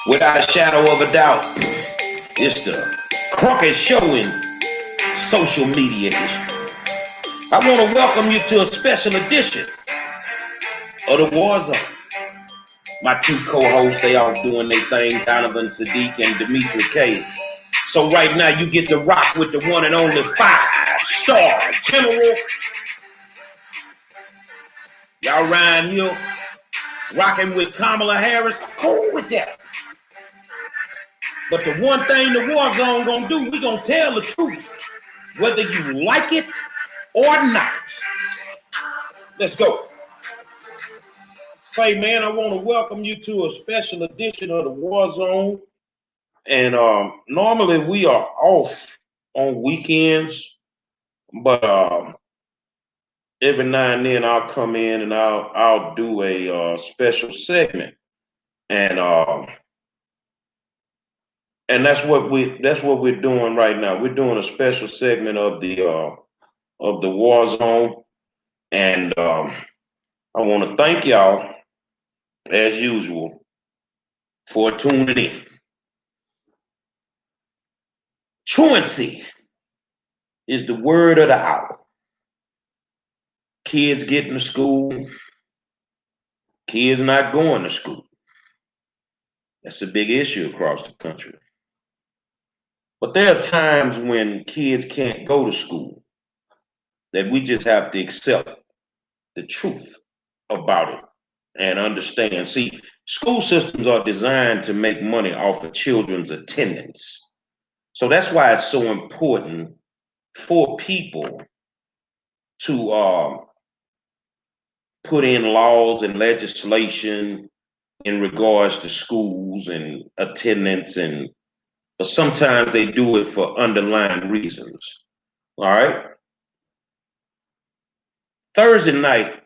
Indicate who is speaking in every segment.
Speaker 1: Without a shadow of a doubt, it's the crunkiest show in social media history. I want to welcome you to a special edition of the War Zone. My two co-hosts, they all doing their thing, Donovan Sadiq and Demetri K. So right now, you get to rock with the one and only 5-star general. Y'all Ryan Hill, rocking with Kamala Harris. Cool with that. But the one thing the War Zone gonna do, we gonna tell the truth, whether you like it or not. Let's go. Say, man, I want to welcome you to a special edition of the War Zone. And normally we are off on weekends, but every now and then I'll come in and I'll do a special segment, and that's what we're doing right now. We're doing a special segment of the War Zone, and I want to thank y'all as usual for tuning in. Truancy is the word of the hour. Kids getting to school, kids not going to school. That's a big issue across the country. But there are times when kids can't go to school that we just have to accept the truth about it and understand. See, school systems are designed to make money off of children's attendance. So that's why it's so important for people to put in laws and legislation in regards to schools and attendance, but sometimes they do it for underlying reasons. All right. Thursday night,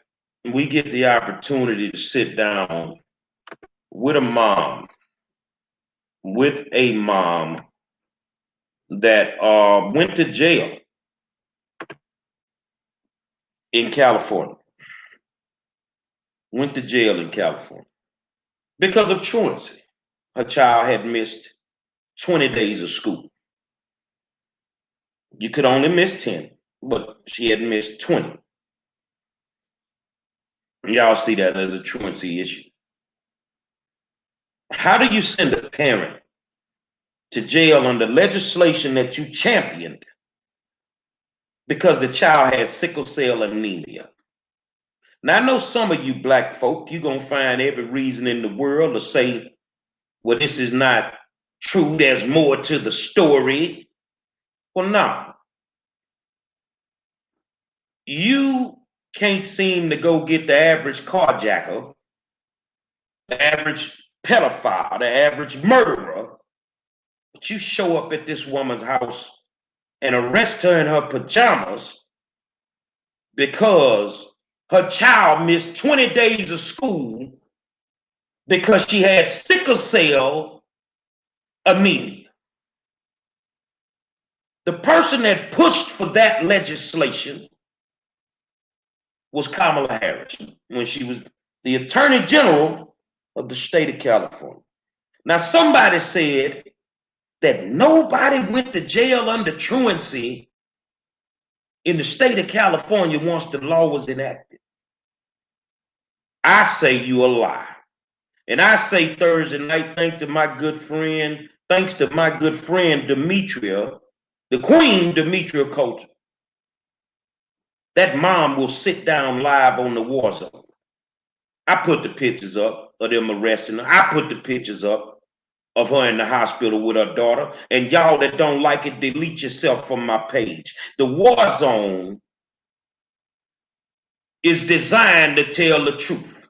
Speaker 1: we get the opportunity to sit down with a mom that went to jail in California. Went to jail in California because of truancy. Her child had missed 20 days of school. You could only miss 10, but she had missed 20. Y'all see that as a truancy issue. How do you send a parent to jail under legislation that you championed because the child has sickle cell anemia? Now, I know some of you black folk, you're going to find every reason in the world to say, well, this is not true. There's more to the story. Well, no. You can't seem to go get the average carjacker, the average pedophile, the average murderer, but you show up at this woman's house and arrest her in her pajamas because her child missed 20 days of school because she had sickle cell anemia. The person that pushed for that legislation was Kamala Harris when she was the Attorney General of the state of California. Now, somebody said that nobody went to jail under truancy in the state of California once the law was enacted. I say you a lie. And I say Thursday night, thanks to my good friend Demetria, the Queen Demetria Coulter, that mom will sit down live on the War Zone. I put the pictures up of them arresting her. I put the pictures up of her in the hospital with her daughter. And y'all that don't like it, delete yourself from my page. The War Zone is designed to tell the truth.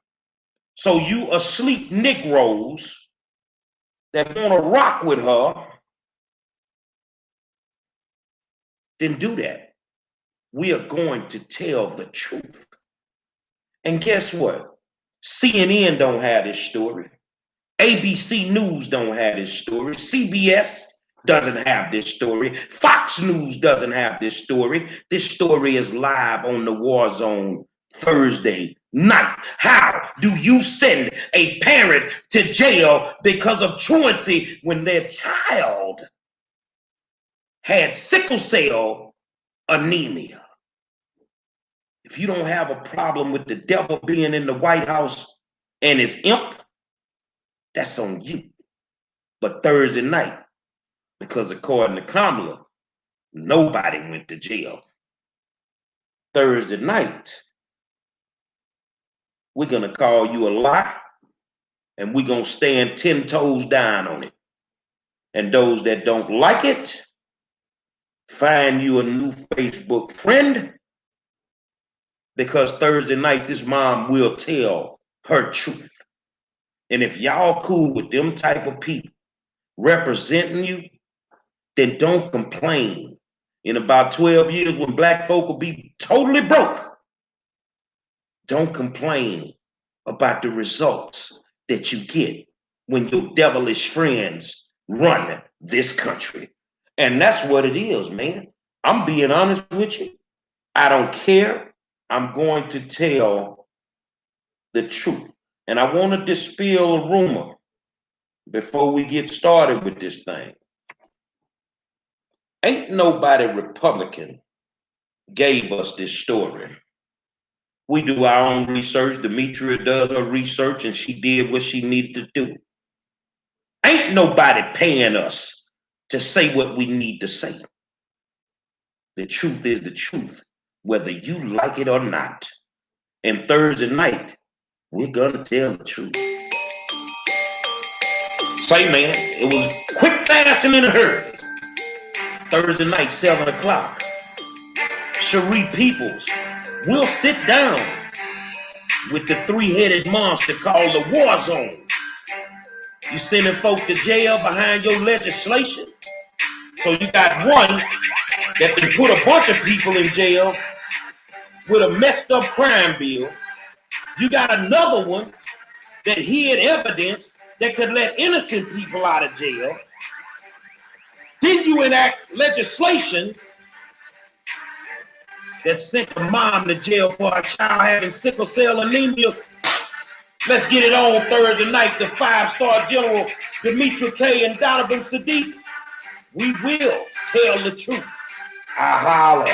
Speaker 1: So you asleep Negroes that want to rock with her, then do that. We are going to tell the truth. And guess what? CNN don't have this story. ABC News don't have this story. CBS doesn't have this story. Fox News doesn't have this story. This story is live on the War Zone Thursday night. How do you send a parent to jail because of truancy when their child had sickle cell anemia? If you don't have a problem with the devil being in the White House and his imp, that's on you. But Thursday night, because according to Kamala, nobody went to jail. Thursday night, we're going to call you a lie, and we're going to stand 10 toes down on it. And those that don't like it, find you a new Facebook friend, because Thursday night, this mom will tell her truth. And if y'all cool with them type of people representing you, then don't complain. In about 12 years, when black folk will be totally broke, don't complain about the results that you get when your devilish friends run this country. And that's what it is, man. I'm being honest with you. I don't care. I'm going to tell the truth. And I want to dispel a rumor before we get started with this thing. Ain't nobody Republican gave us this story. We do our own research. Demetria does her research, and she did what she needed to do. Ain't nobody paying us to say what we need to say. The truth is the truth, whether you like it or not. And Thursday night, we're gonna tell the truth. Say, man, it was quick, fast, and in a hurry. Thursday night, 7 o'clock. Sheree Peoples will sit down with the three-headed monster called the war zone. You sending folks to jail behind your legislation? So you got one that can put a bunch of people in jail with a messed up crime bill. You got another one that hid evidence that could let innocent people out of jail. Then you enact legislation that sent a mom to jail for a child having sickle cell anemia. Let's get it on Thursday night. The 5-star general, Demetria K. and Donovan Sadiq. We will tell the truth. I holler.